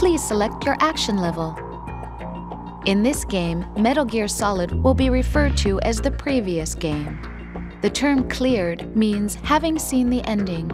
Please select your action level. In this game, Metal Gear Solid will be referred to as the previous game. The term cleared means having seen the ending.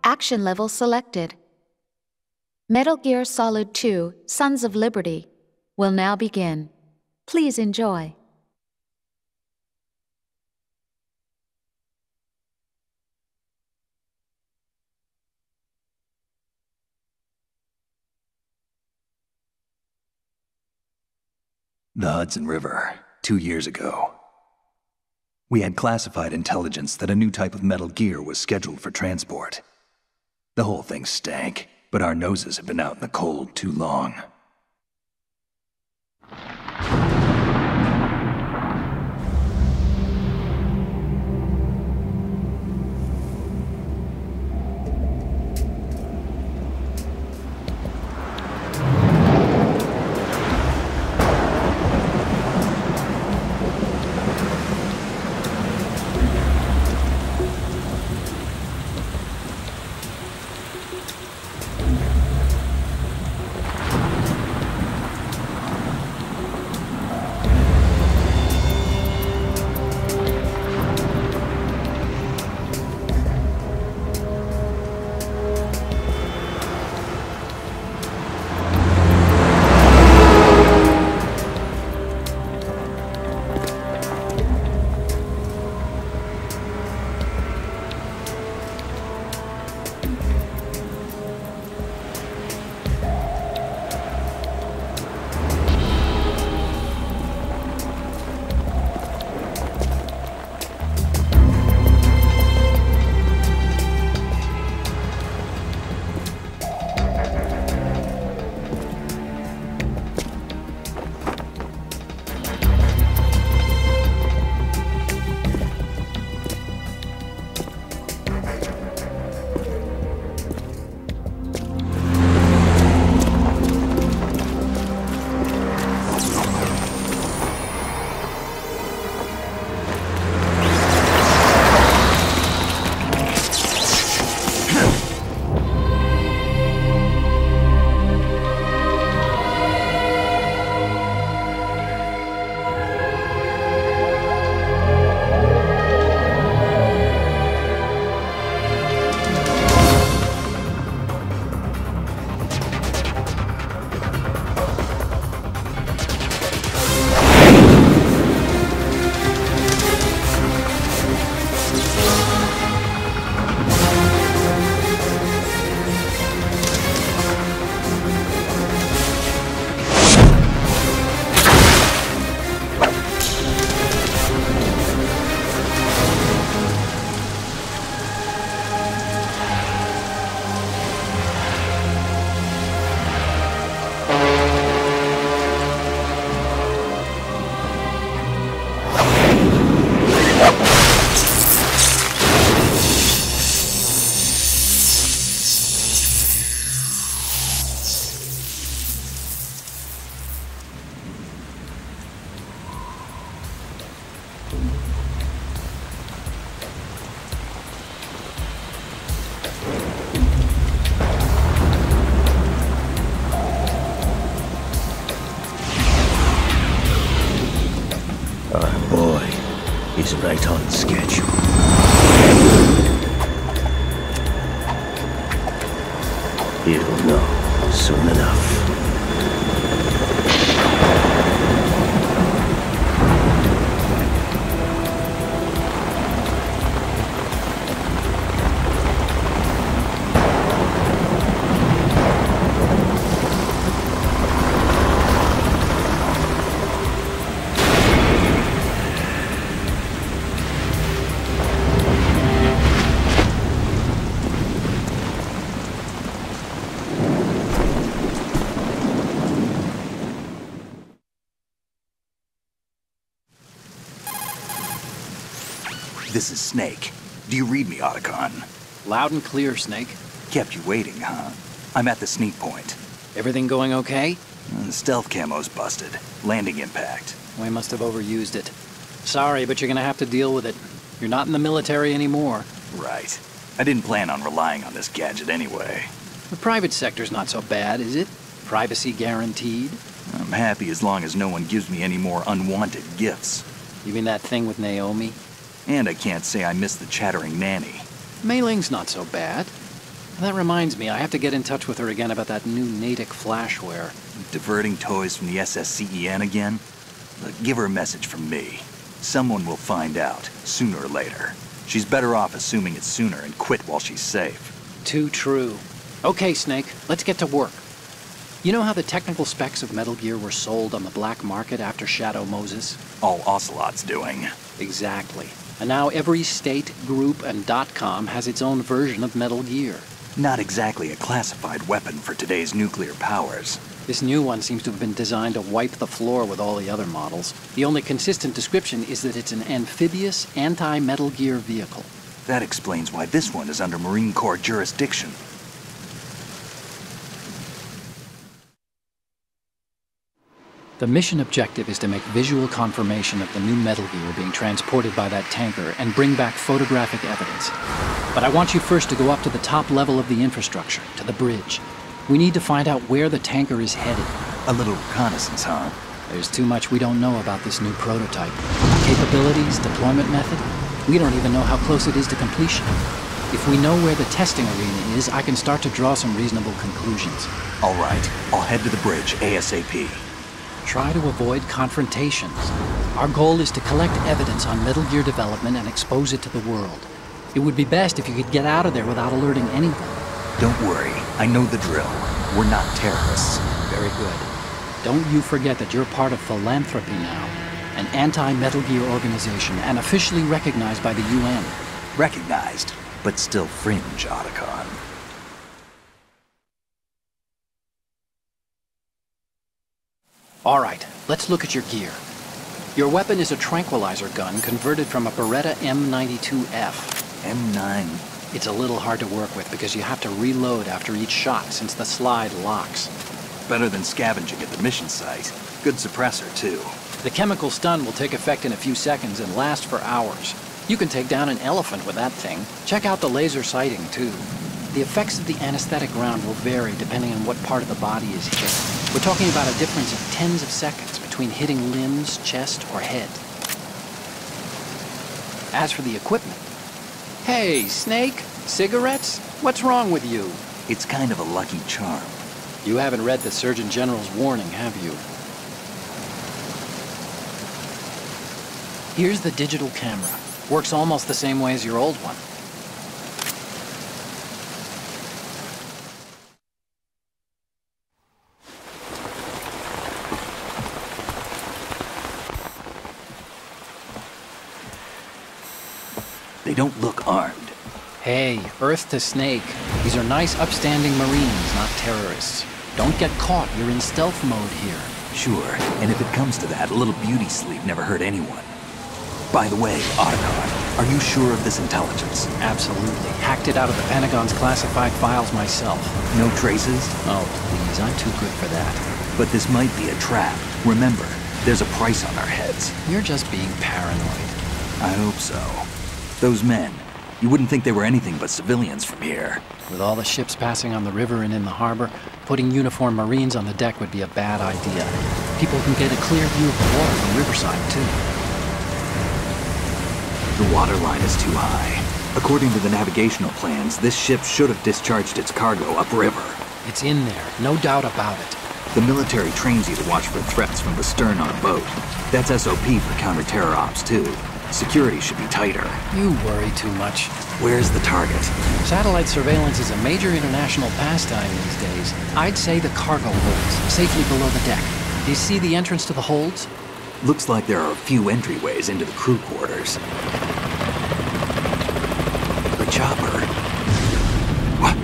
Action level selected. Metal Gear Solid 2: Sons of Liberty will now begin. Please enjoy. The Hudson River, 2 years ago. We had classified intelligence that a new type of Metal Gear was scheduled for transport. The whole thing stank, but our noses had been out in the cold too long. He's right on schedule. He'll know soon enough. This is Snake. Do you read me, Otacon? Loud and clear, Snake. Kept you waiting, huh? I'm at the sneak point. Everything going okay? The stealth camo's busted. Landing impact. We must have overused it. Sorry, but you're gonna have to deal with it. You're not in the military anymore. Right. I didn't plan on relying on this gadget anyway. The private sector's not so bad, is it? Privacy guaranteed? I'm happy as long as no one gives me any more unwanted gifts. You mean that thing with Naomi? And I can't say I miss the chattering nanny. Mei Ling's not so bad. That reminds me, I have to get in touch with her again about that new Natick flashware. Diverting toys from the SSCEN again? Look, give her a message from me. Someone will find out, sooner or later. She's better off assuming it's sooner and quit while she's safe. Too true. Okay, Snake, let's get to work. You know how the technical specs of Metal Gear were sold on the black market after Shadow Moses? All Ocelot's doing. Exactly. And now every state, group, and .com has its own version of Metal Gear. Not exactly a classified weapon for today's nuclear powers. This new one seems to have been designed to wipe the floor with all the other models. The only consistent description is that it's an amphibious, anti-Metal Gear vehicle. That explains why this one is under Marine Corps jurisdiction. The mission objective is to make visual confirmation of the new Metal Gear being transported by that tanker and bring back photographic evidence. But I want you first to go up to the top level of the infrastructure, to the bridge. We need to find out where the tanker is headed. A little reconnaissance, huh? There's too much we don't know about this new prototype. Capabilities, deployment method. We don't even know how close it is to completion. If we know where the testing arena is, I can start to draw some reasonable conclusions. All right, I'll head to the bridge ASAP. Try to avoid confrontations. Our goal is to collect evidence on Metal Gear development and expose it to the world. It would be best if you could get out of there without alerting anyone. Don't worry, I know the drill. We're not terrorists. Very good. Don't you forget that you're part of Philanthropy now, an anti-Metal Gear organization and officially recognized by the UN. Recognized, but still fringe, Otacon. All right, let's look at your gear. Your weapon is a tranquilizer gun converted from a Beretta M92F. M9. It's a little hard to work with because you have to reload after each shot since the slide locks. Better than scavenging at the mission site. Good suppressor, too. The chemical stun will take effect in a few seconds and last for hours. You can take down an elephant with that thing. Check out the laser sighting, too. The effects of the anesthetic round will vary depending on what part of the body is hit. We're talking about a difference of tens of seconds between hitting limbs, chest, or head. As for the equipment... Hey, Snake! Cigarettes? What's wrong with you? It's kind of a lucky charm. You haven't read the Surgeon General's warning, have you? Here's the digital camera. Works almost the same way as your old one. They don't look armed. Hey, Earth to Snake. These are nice, upstanding Marines, not terrorists. Don't get caught. You're in stealth mode here. Sure, and if it comes to that, a little beauty sleep never hurt anyone. By the way, Otacon, are you sure of this intelligence? Absolutely. Hacked it out of the Pentagon's classified files myself. No traces? Oh, please. I'm too good for that. But this might be a trap. Remember, there's a price on our heads. You're just being paranoid. I hope so. Those men, you wouldn't think they were anything but civilians from here. With all the ships passing on the river and in the harbor, putting uniformed Marines on the deck would be a bad idea. People can get a clear view of the water from Riverside, too. The water line is too high. According to the navigational plans, this ship should have discharged its cargo upriver. It's in there, no doubt about it. The military trains you to watch for threats from the stern on a boat. That's SOP for counter-terror ops, too. Security should be tighter. You worry too much. Where's the target? Satellite surveillance is a major international pastime these days. I'd say the cargo holds, safely below the deck. Do you see the entrance to the holds? Looks like there are a few entryways into the crew quarters. The chopper. What?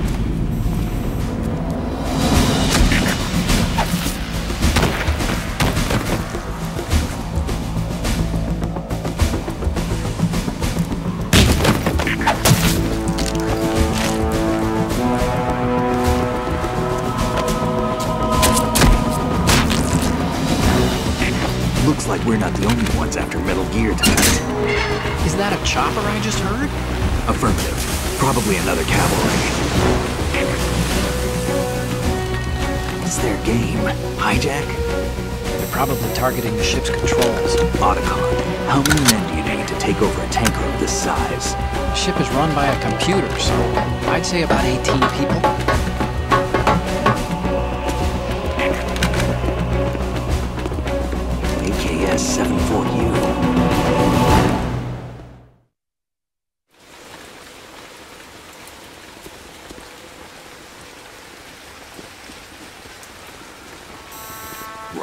Looks like we're not the only ones after Metal Gear tonight. Is that a chopper I just heard? Affirmative. Probably another cavalry. What's their game? Hijack? They're probably targeting the ship's controls. Otacon, how many men do you need to take over a tanker of this size? Ship is run by a computer, so I'd say about 18 people. AKS 74U.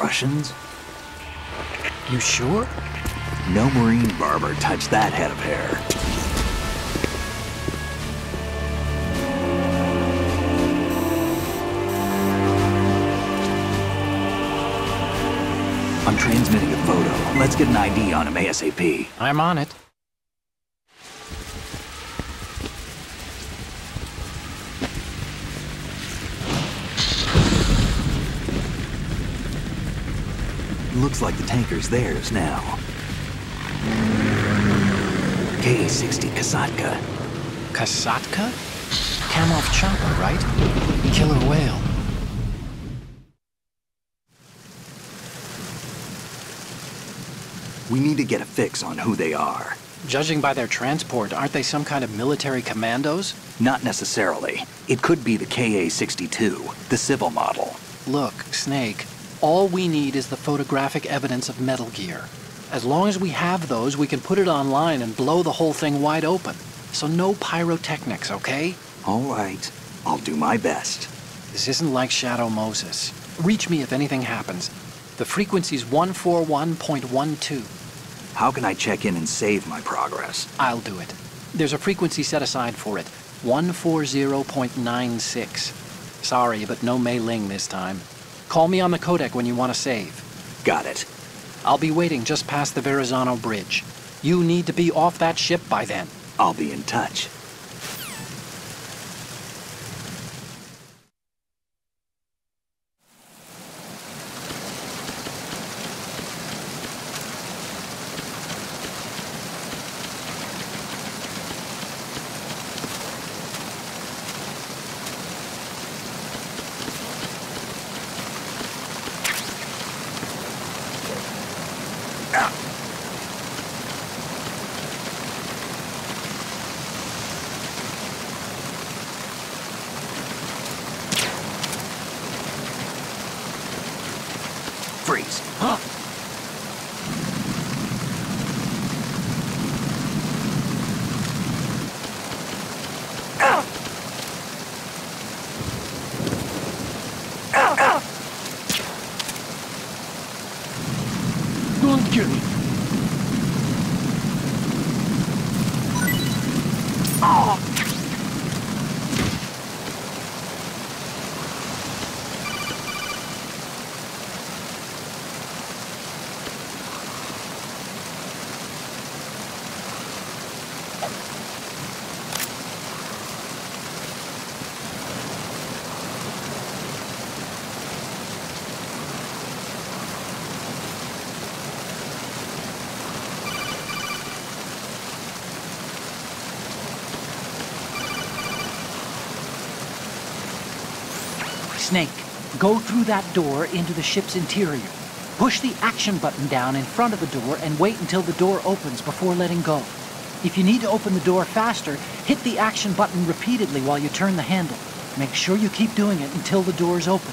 Russians? You sure? No Marine barber touched that head of hair. I'm transmitting a photo. Let's get an ID on him ASAP. I'm on it. Looks like the tanker's theirs now. KA-60 Kasatka. Kasatka? Kamov chopper, right? Killer whale. We need to get a fix on who they are. Judging by their transport, aren't they some kind of military commandos? Not necessarily. It could be the KA-62, the civil model. Look, Snake, all we need is the photographic evidence of Metal Gear. As long as we have those, we can put it online and blow the whole thing wide open. So no pyrotechnics, okay? All right. I'll do my best. This isn't like Shadow Moses. Reach me if anything happens. The frequency's 141.12. How can I check in and save my progress? I'll do it. There's a frequency set aside for it. 140.96. Sorry, but no Mei Ling this time. Call me on the codec when you want to save. Got it. I'll be waiting just past the Verrazano Bridge. You need to be off that ship by then. I'll be in touch. Freeze. Huh? Don't kill me. Snake, go through that door into the ship's interior. Push the action button down in front of the door and wait until the door opens before letting go. If you need to open the door faster, hit the action button repeatedly while you turn the handle. Make sure you keep doing it until the door's open.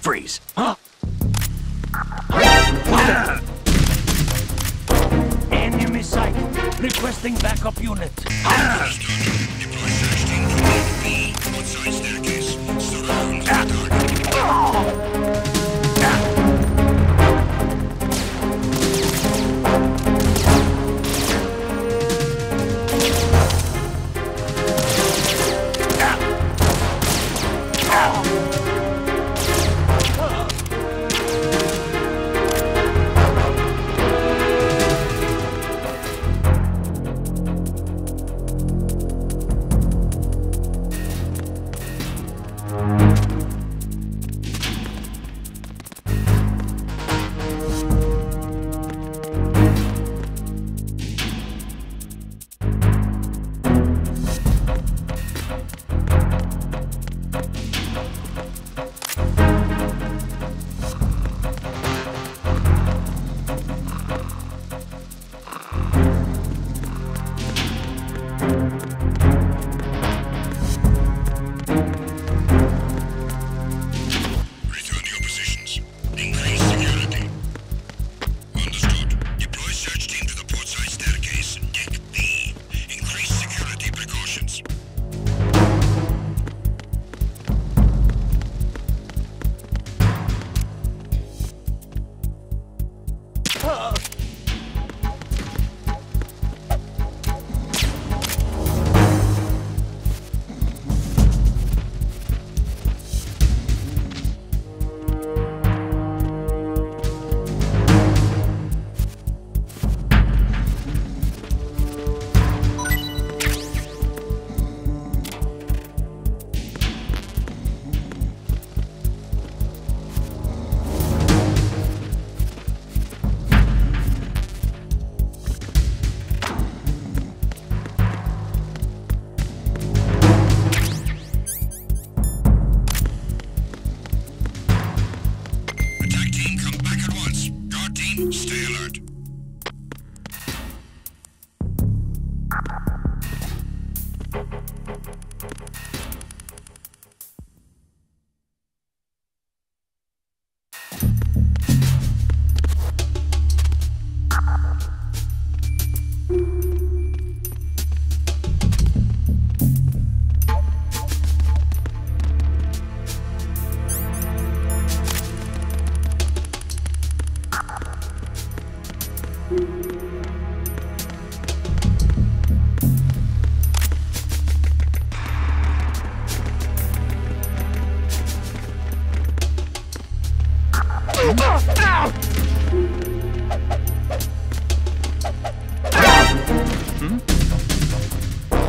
Freeze. Huh? Enemy sight. Requesting backup unit.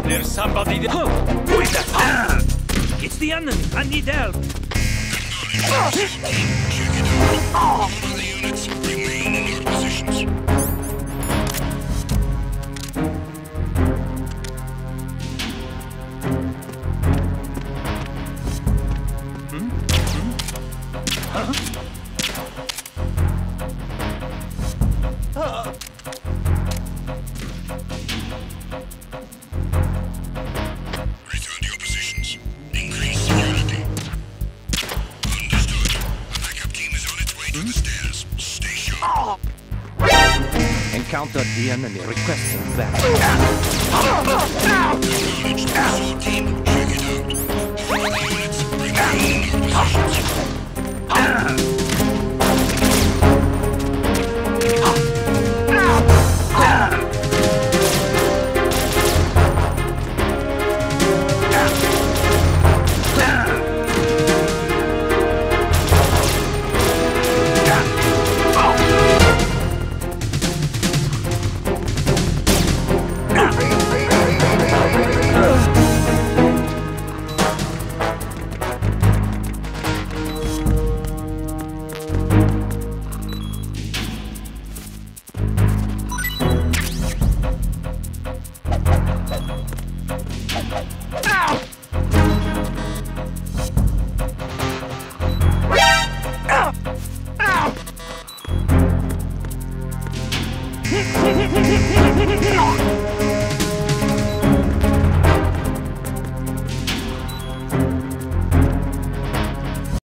There's somebody there. Who is that? It's the enemy. I need help. All the units remain in your positions. Return to your positions. Increase security. Understood. A backup team is on its way to the stairs. Stay sharp. Encountered the enemy. Requesting back. Acknowledged. Assault team, check it out. All the units remain in your positions. Ow!